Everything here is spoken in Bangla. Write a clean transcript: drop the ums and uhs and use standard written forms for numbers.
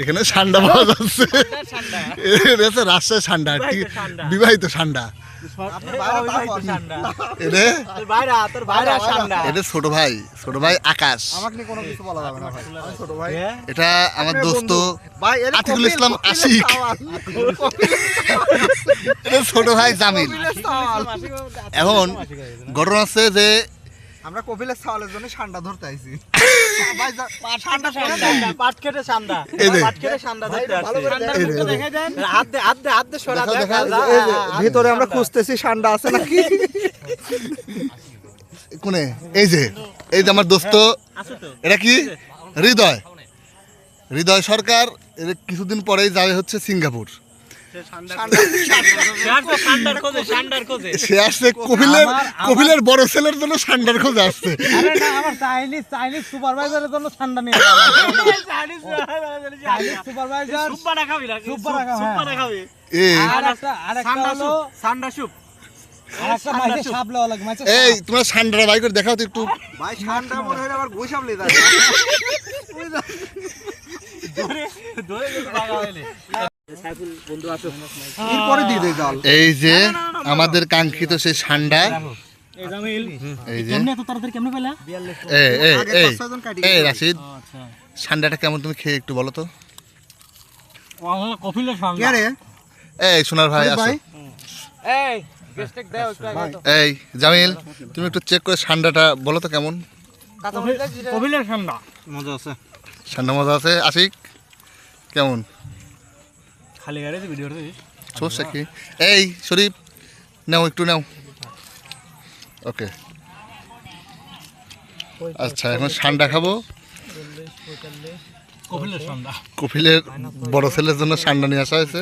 এখানে ঠান্ডা পাওয়া যাচ্ছে। এটা হচ্ছে রাজশাহী ঠান্ডা, বিবাহিত ঠান্ডা। এটা ছোট ভাই আকাশ। এটা আমার দোস্ত আতিকুল ইসলাম আশিক। এটা ছোট ভাই জামিল। এখন ঘটনা হচ্ছে যে আমরা কপিলের ছাওয়ালের জন্য ঠান্ডা ধরতে আইছি। ভিতরে আমরা খুঁজতেছি ঠান্ডা আছে নাকি। কোনে এই যে আমার দোস্ত, এটা কি হৃদয় সরকার। এর কিছুদিন পরেই যাবে হচ্ছে সিঙ্গাপুর। সে আসছে কপিলের বড় ছেলের জন্য ঠান্ডার খোঁজে আসছে। চাইনিজ সুপারভাইজারের জন্য ঠান্ডা নিয়ে এই তোমরা ঠান্ডা বাই করে দেখাও তো একটু। ভাই ঠান্ডা মনে হয় আবার গোসাম লে যায়। এই যে আমাদের কাঙ্ক্ষিত সেই ঠান্ডা। এই রাশিদ, ঠান্ডাটা কেমন তুমি খেয়ে একটু বলো তো। এই সোনার ভাই আসো। এই জামিল, তুমি একটু চেক করে ঠান্ডাটা বলো তো কেমন। ঠান্ডা মজা আছে। আশিক কেমন? সমস্যা কি? এই শরীফ নাও, একটু নাও। ওকে, আচ্ছা এখন ঠান্ডা খাবো। কপিলের বড় ছেলের জন্য ঠান্ডা নিয়ে আসা হয়েছে।